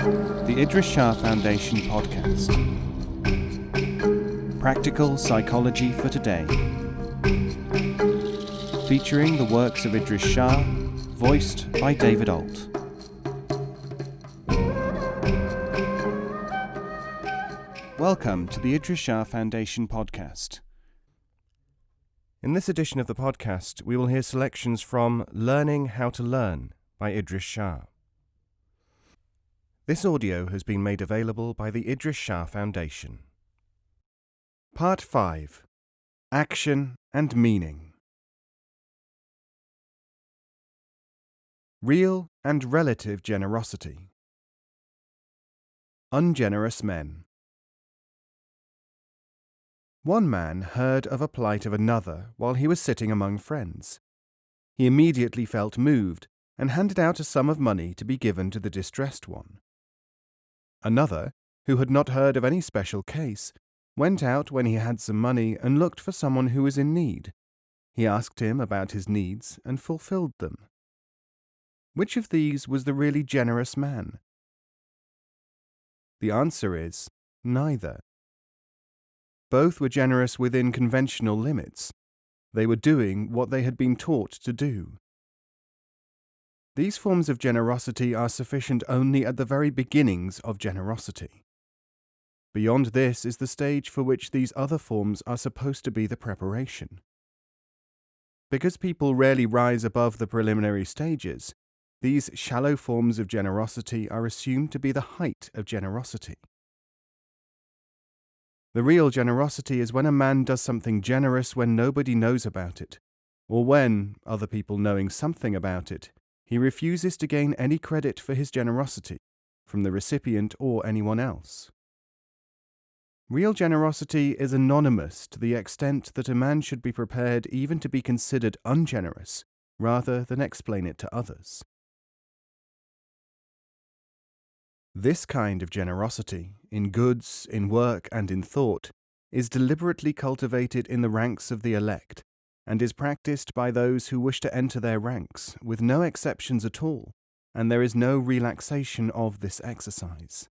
The Idries Shah Foundation podcast. Practical Psychology for Today. Featuring the works of Idries Shah, voiced by David Ault. Welcome to the Idries Shah Foundation podcast. In this edition of the podcast, we will hear selections from Learning How to Learn by Idries Shah. This audio has been made available by the Idries Shah Foundation. Part 5. Action and Meaning. Real and Relative Generosity. Ungenerous Men. One man heard of a plight of another while he was sitting among friends. He immediately felt moved and handed out a sum of money to be given to the distressed one. Another, who had not heard of any special case, went out when he had some money and looked for someone who was in need. He asked him about his needs and fulfilled them. Which of these was the really generous man? The answer is neither. Both were generous within conventional limits. They were doing what they had been taught to do. These forms of generosity are sufficient only at the very beginnings of generosity. Beyond this is the stage for which these other forms are supposed to be the preparation. Because people rarely rise above the preliminary stages, these shallow forms of generosity are assumed to be the height of generosity. The real generosity is when a man does something generous when nobody knows about it, or when, other people knowing something about it, he refuses to gain any credit for his generosity from the recipient or anyone else. Real generosity is anonymous to the extent that a man should be prepared even to be considered ungenerous rather than explain it to others. This kind of generosity, in goods, in work, and in thought, is deliberately cultivated in the ranks of the elect, and is practiced by those who wish to enter their ranks, with no exceptions at all, and there is no relaxation of this exercise.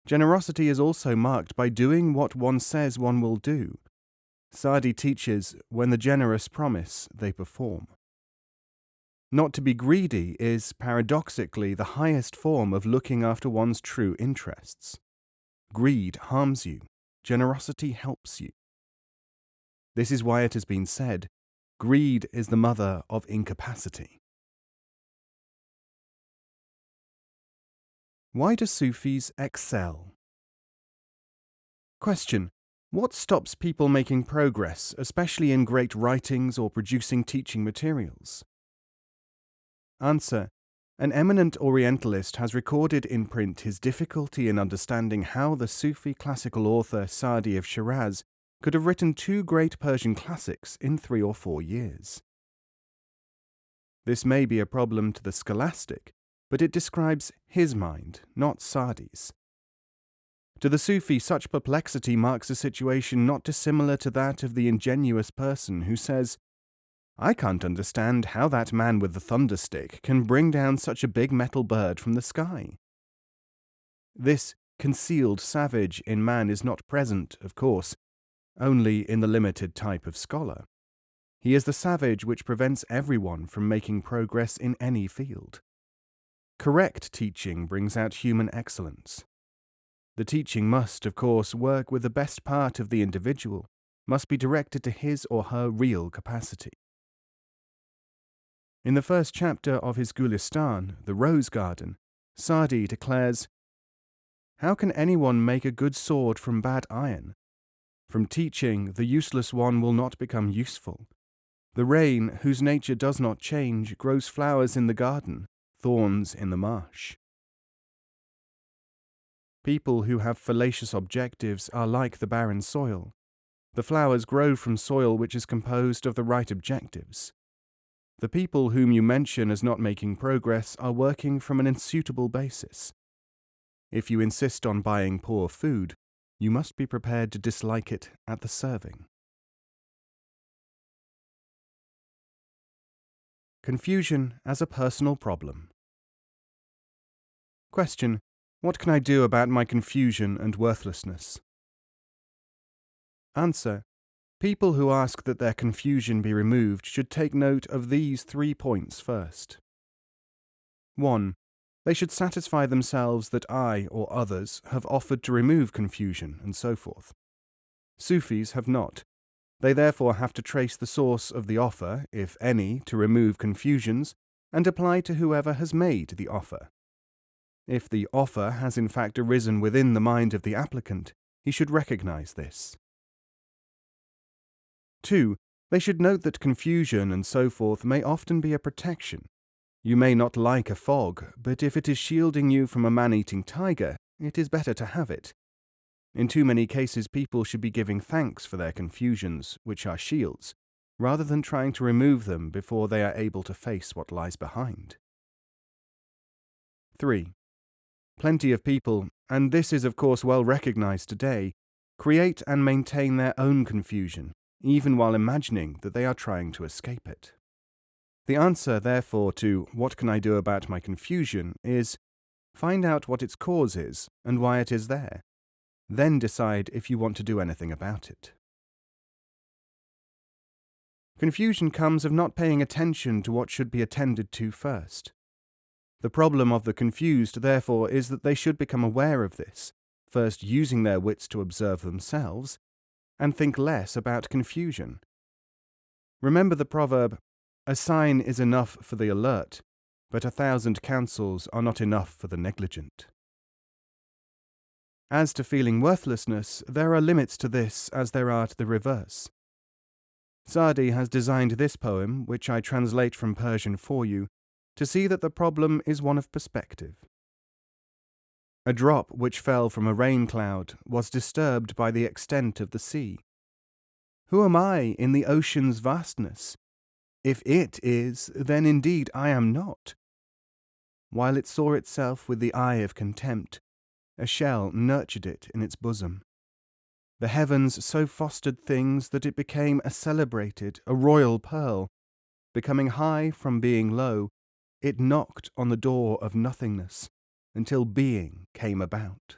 Generosity is also marked by doing what one says one will do. Sadi teaches, when the generous promise, they perform. Not to be greedy is, paradoxically, the highest form of looking after one's true interests. Greed harms you. Generosity helps you. This is why it has been said, greed is the mother of incapacity. Why do Sufis excel? Question. What stops people making progress, especially in great writings or producing teaching materials? Answer. An eminent Orientalist has recorded in print his difficulty in understanding how the Sufi classical author Sadi of Shiraz could have written 2 great Persian classics in 3 or 4 years. This may be a problem to the scholastic, but it describes his mind, not Sadi's. To the Sufi, such perplexity marks a situation not dissimilar to that of the ingenuous person who says, I can't understand how that man with the thunderstick can bring down such a big metal bird from the sky. This concealed savage in man is not present, of course, only in the limited type of scholar. He is the savage which prevents everyone from making progress in any field. Correct teaching brings out human excellence. The teaching must, of course, work with the best part of the individual, must be directed to his or her real capacity. In the first chapter of his Gulistan, the Rose Garden, Sadi declares, How can anyone make a good sword from bad iron? From teaching, the useless one will not become useful. The rain, whose nature does not change, grows flowers in the garden, thorns in the marsh. People who have fallacious objectives are like the barren soil. The flowers grow from soil which is composed of the right objectives. The people whom you mention as not making progress are working from an unsuitable basis. If you insist on buying poor food, you must be prepared to dislike it at the serving. Confusion as a personal problem. Question: what can I do about my confusion and worthlessness? Answer: people who ask that their confusion be removed should take note of these 3 points first. 1. They should satisfy themselves that I or others have offered to remove confusion and so forth. Sufis have not. They therefore have to trace the source of the offer, if any, to remove confusions, and apply to whoever has made the offer. If the offer has in fact arisen within the mind of the applicant, he should recognize this. 2. They should note that confusion and so forth may often be a protection. You may not like a fog, but if it is shielding you from a man-eating tiger, it is better to have it. In too many cases, people should be giving thanks for their confusions, which are shields, rather than trying to remove them before they are able to face what lies behind. 3. Plenty of people, and this is of course well recognized today, create and maintain their own confusion, even while imagining that they are trying to escape it. The answer, therefore, to what can I do about my confusion is find out what its cause is and why it is there. Then decide if you want to do anything about it. Confusion comes of not paying attention to what should be attended to first. The problem of the confused, therefore, is that they should become aware of this, first using their wits to observe themselves, and think less about confusion. Remember the proverb, "A sign is enough for the alert, but 1,000 counsels are not enough for the negligent." As to feeling worthlessness, there are limits to this as there are to the reverse. Sadi has designed this poem, which I translate from Persian for you, to see that the problem is one of perspective. A drop which fell from a rain cloud was disturbed by the extent of the sea. Who am I in the ocean's vastness? If it is, then indeed I am not. While it saw itself with the eye of contempt, a shell nurtured it in its bosom. The heavens so fostered things that it became a celebrated, a royal pearl. Becoming high from being low, it knocked on the door of nothingness until being came about.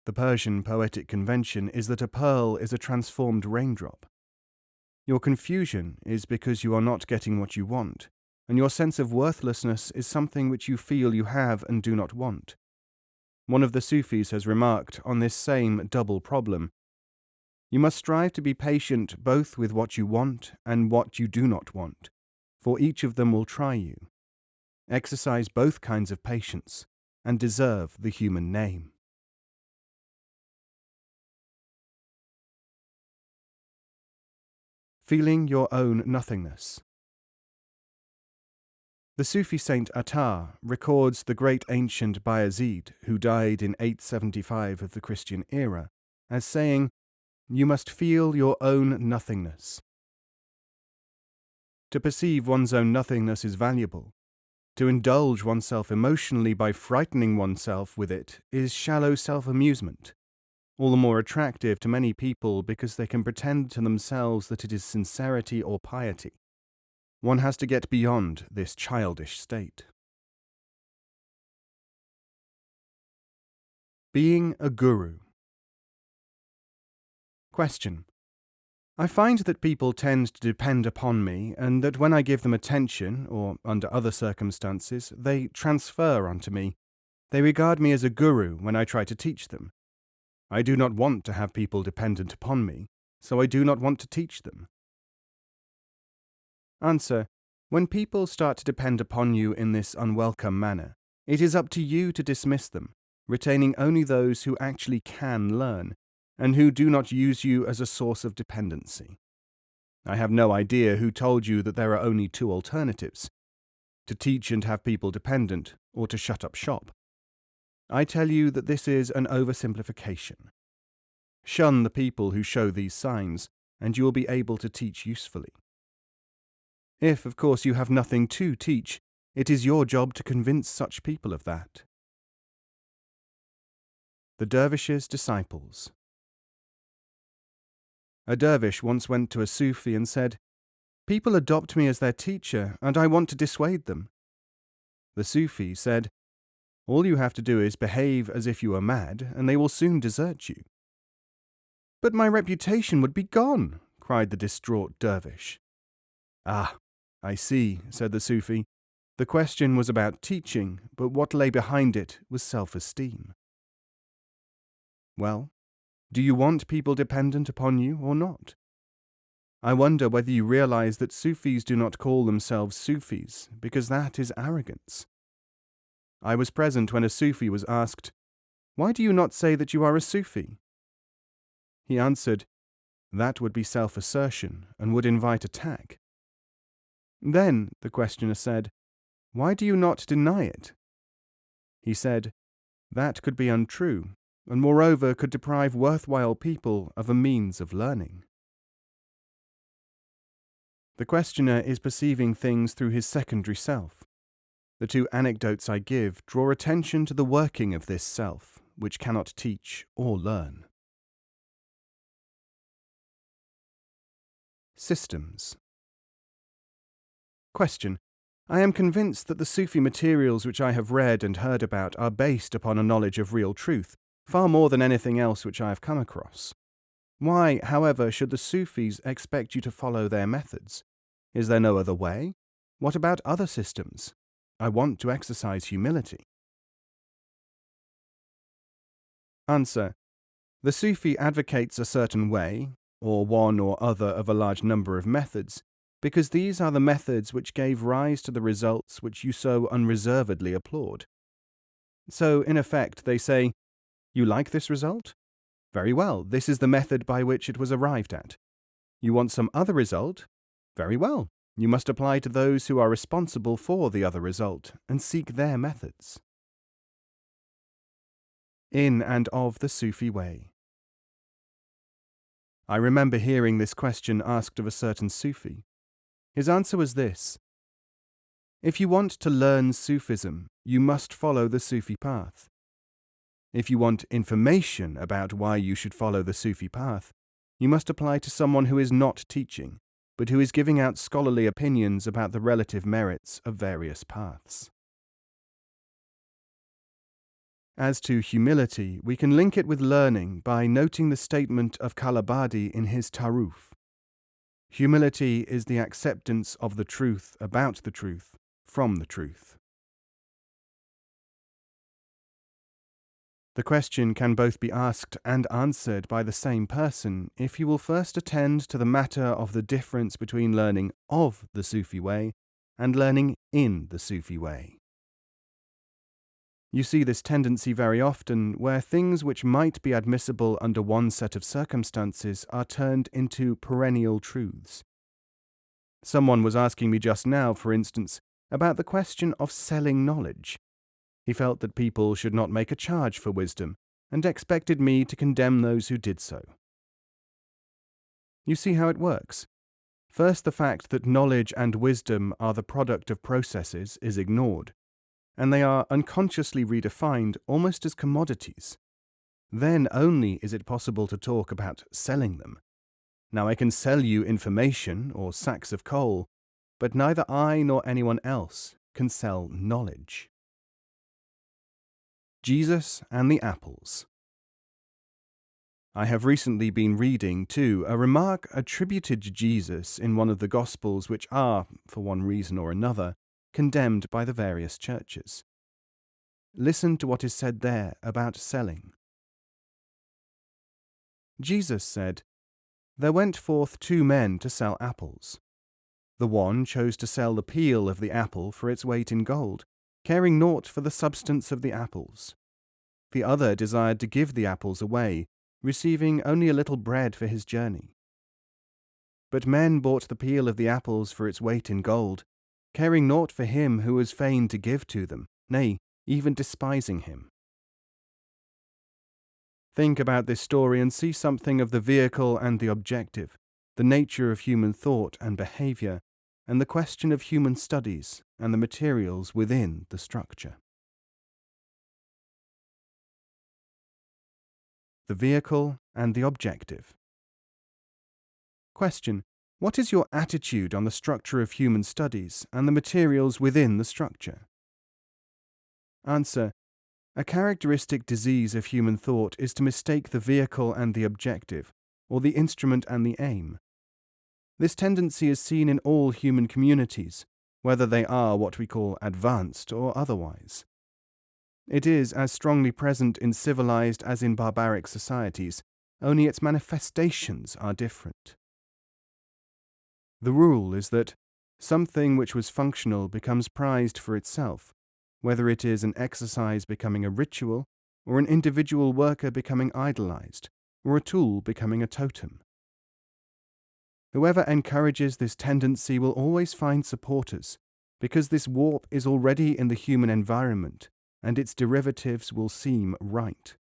The Persian poetic convention is that a pearl is a transformed raindrop. Your confusion is because you are not getting what you want, and your sense of worthlessness is something which you feel you have and do not want. One of the Sufis has remarked on this same double problem. You must strive to be patient both with what you want and what you do not want, for each of them will try you. Exercise both kinds of patience and deserve the human name. Feeling your own nothingness. The Sufi saint Attar records the great ancient Bayezid, who died in 875 of the Christian era, as saying, "You must feel your own nothingness." To perceive one's own nothingness is valuable. To indulge oneself emotionally by frightening oneself with it is shallow self-amusement, all the more attractive to many people because they can pretend to themselves that it is sincerity or piety. One has to get beyond this childish state. Being a guru. Question: I find that people tend to depend upon me, and that when I give them attention, or under other circumstances, they transfer onto me. They regard me as a guru when I try to teach them. I do not want to have people dependent upon me, so I do not want to teach them. Answer: when people start to depend upon you in this unwelcome manner, it is up to you to dismiss them, retaining only those who actually can learn, and who do not use you as a source of dependency. I have no idea who told you that there are only 2 alternatives: to teach and have people dependent, or to shut up shop. I tell you that this is an oversimplification. Shun the people who show these signs, and you will be able to teach usefully. If, of course, you have nothing to teach, it is your job to convince such people of that. The Dervish's Disciples. A dervish once went to a Sufi and said, "People adopt me as their teacher, and I want to dissuade them." The Sufi said, "All you have to do is behave as if you are mad, and they will soon desert you." "But my reputation would be gone," cried the distraught dervish. "Ah, I see," said the Sufi. "The question was about teaching, but what lay behind it was self-esteem." Well, do you want people dependent upon you or not? I wonder whether you realize that Sufis do not call themselves Sufis, because that is arrogance. I was present when a Sufi was asked, "Why do you not say that you are a Sufi?" He answered, "That would be self-assertion and would invite attack." Then, the questioner said, "Why do you not deny it?" He said, "That could be untrue, and moreover could deprive worthwhile people of a means of learning." The questioner is perceiving things through his secondary self. The two anecdotes I give draw attention to the working of this self, which cannot teach or learn. Systems. Question. I am convinced that the Sufi materials which I have read and heard about are based upon a knowledge of real truth, far more than anything else which I have come across. Why, however, should the Sufis expect you to follow their methods? Is there no other way? What about other systems? I want to exercise humility. Answer. The Sufi advocates a certain way, or one or other of a large number of methods, because these are the methods which gave rise to the results which you so unreservedly applaud. So, in effect, they say, "You like this result? Very well, this is the method by which it was arrived at. You want some other result? Very well, you must apply to those who are responsible for the other result and seek their methods." In and of the Sufi way. I remember hearing this question asked of a certain Sufi. His answer was this: if you want to learn Sufism, you must follow the Sufi path. If you want information about why you should follow the Sufi path, you must apply to someone who is not teaching, but who is giving out scholarly opinions about the relative merits of various paths. As to humility, we can link it with learning by noting the statement of Kalabadi in his Taruf. Humility is the acceptance of the truth about the truth from the truth. The question can both be asked and answered by the same person if you will first attend to the matter of the difference between learning of the Sufi way and learning in the Sufi way. You see this tendency very often where things which might be admissible under one set of circumstances are turned into perennial truths. Someone was asking me just now, for instance, about the question of selling knowledge. He felt that people should not make a charge for wisdom, and expected me to condemn those who did so. You see how it works. First, the fact that knowledge and wisdom are the product of processes is ignored, and they are unconsciously redefined almost as commodities. Then only is it possible to talk about selling them. Now I can sell you information or sacks of coal, but neither I nor anyone else can sell knowledge. Jesus and the Apples. I have recently been reading, too, a remark attributed to Jesus in one of the Gospels which are, for one reason or another, condemned by the various churches. Listen to what is said there about selling. Jesus said, "There went forth 2 men to sell apples. The one chose to sell the peel of the apple for its weight in gold, caring naught for the substance of the apples. The other desired to give the apples away, receiving only a little bread for his journey. But men bought the peel of the apples for its weight in gold, caring naught for him who was fain to give to them, nay, even despising him." Think about this story and see something of the vehicle and the objective, the nature of human thought and behavior, and the question of human studies and the materials within the structure. The vehicle and the objective. Question. What is your attitude on the structure of human studies and the materials within the structure? Answer: a characteristic disease of human thought is to mistake the vehicle and the objective, or the instrument and the aim. This tendency is seen in all human communities, whether they are what we call advanced or otherwise. It is as strongly present in civilized as in barbaric societies, only its manifestations are different. The rule is that something which was functional becomes prized for itself, whether it is an exercise becoming a ritual, or an individual worker becoming idolized, or a tool becoming a totem. Whoever encourages this tendency will always find supporters, because this warp is already in the human environment, and its derivatives will seem right.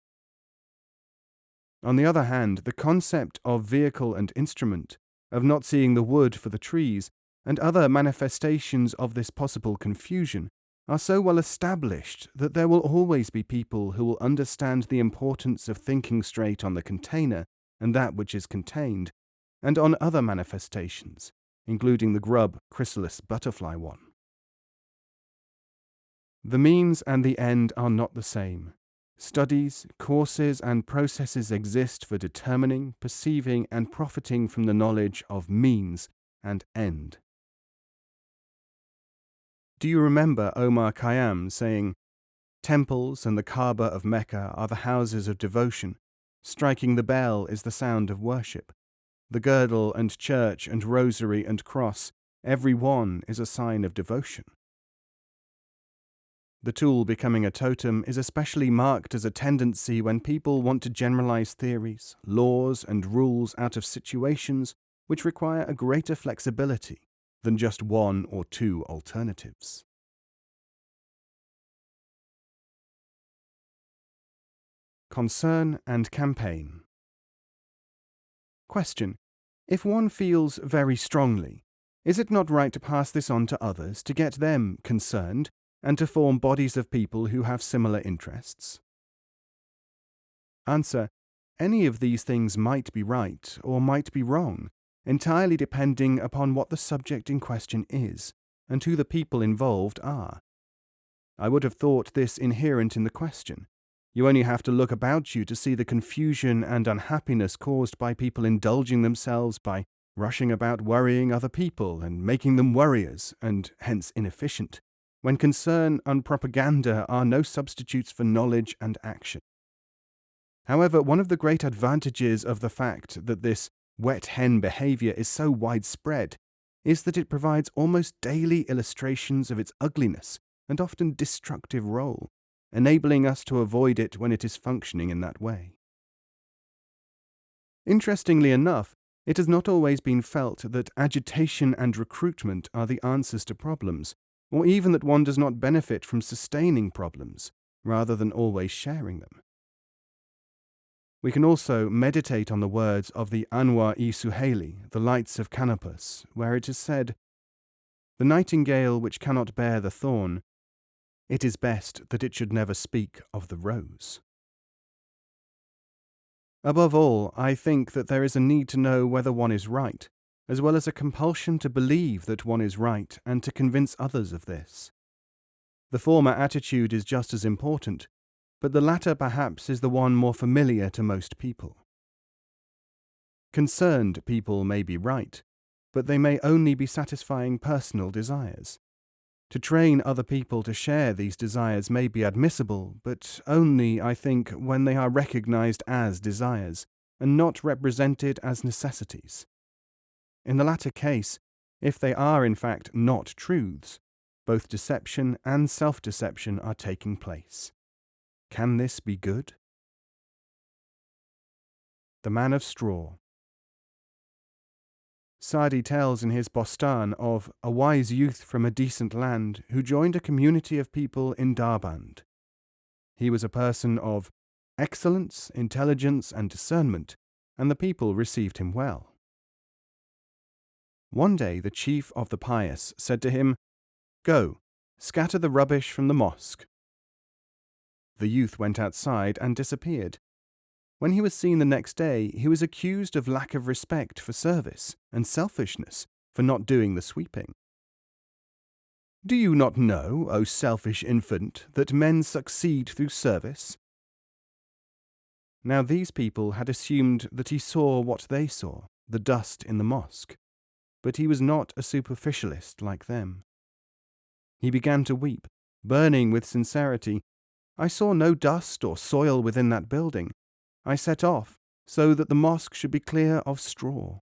On the other hand, the concept of vehicle and instrument, of not seeing the wood for the trees, and other manifestations of this possible confusion are so well established that there will always be people who will understand the importance of thinking straight on the container and that which is contained, and on other manifestations, including the grub chrysalis butterfly one. The means and the end are not the same. Studies, courses, and processes exist for determining, perceiving, and profiting from the knowledge of means and end. Do you remember Omar Khayyam saying, "Temples and the Kaaba of Mecca are the houses of devotion. Striking the bell is the sound of worship. The girdle and church and rosary and cross, every one is a sign of devotion." The tool becoming a totem is especially marked as a tendency when people want to generalize theories, laws, and rules out of situations which require a greater flexibility than just one or two alternatives. Concern and campaign. Question: if one feels very strongly, is it not right to pass this on to others to get them concerned and to form bodies of people who have similar interests? Answer: any of these things might be right or might be wrong, entirely depending upon what the subject in question is and who the people involved are. I would have thought this inherent in the question. You only have to look about you to see the confusion and unhappiness caused by people indulging themselves by rushing about worrying other people and making them worriers and hence inefficient, when concern and propaganda are no substitutes for knowledge and action. However, one of the great advantages of the fact that this wet hen behavior is so widespread is that it provides almost daily illustrations of its ugliness and often destructive role, enabling us to avoid it when it is functioning in that way. Interestingly enough, it has not always been felt that agitation and recruitment are the answers to problems, or even that one does not benefit from sustaining problems, rather than always sharing them. We can also meditate on the words of the Anwar-e Suhaili, the Lights of Canopus, where it is said, "The nightingale which cannot bear the thorn, it is best that it should never speak of the rose." Above all, I think that there is a need to know whether one is right, as well as a compulsion to believe that one is right and to convince others of this. The former attitude is just as important, but the latter perhaps is the one more familiar to most people. Concerned people may be right, but they may only be satisfying personal desires. To train other people to share these desires may be admissible, but only, I think, when they are recognized as desires and not represented as necessities. In the latter case, if they are in fact not truths, both deception and self-deception are taking place. Can this be good? The Man of Straw. Sadi tells in his Bostan of a wise youth from a decent land who joined a community of people in Darband. He was a person of excellence, intelligence, and discernment, and the people received him well. One day the chief of the pious said to him, "Go, scatter the rubbish from the mosque." The youth went outside and disappeared. When he was seen the next day, he was accused of lack of respect for service and selfishness for not doing the sweeping. Do you not know, O selfish infant, that men succeed through service? Now these people had assumed that he saw what they saw, the dust in the mosque, but he was not a superficialist like them. He began to weep, burning with sincerity. I saw no dust or soil within that building. I set off so that the mosque should be clear of straw.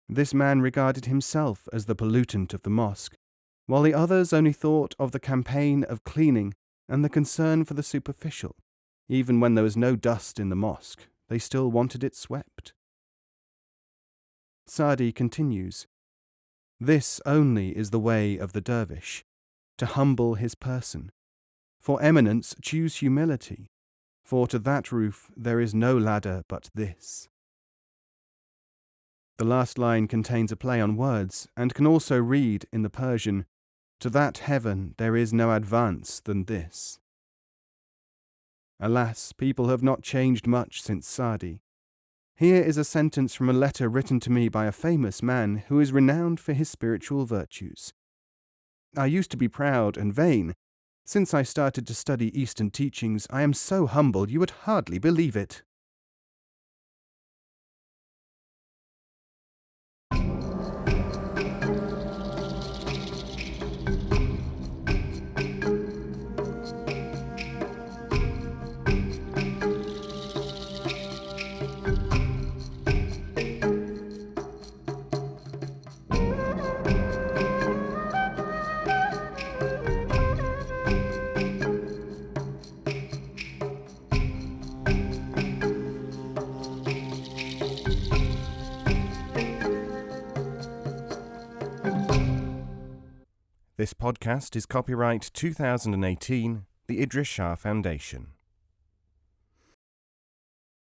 This man regarded himself as the pollutant of the mosque, while the others only thought of the campaign of cleaning and the concern for the superficial. Even when there was no dust in the mosque, they still wanted it swept. Sa'di continues, "This only is the way of the dervish, to humble his person. For eminence choose humility, for to that roof there is no ladder but this." The last line contains a play on words and can also read in the Persian, "To that heaven there is no advance than this." Alas, people have not changed much since Sa'di. Here is a sentence from a letter written to me by a famous man who is renowned for his spiritual virtues. "I used to be proud and vain. Since I started to study Eastern teachings, I am so humble you would hardly believe it." This podcast is copyright 2018, the Idries Shah Foundation.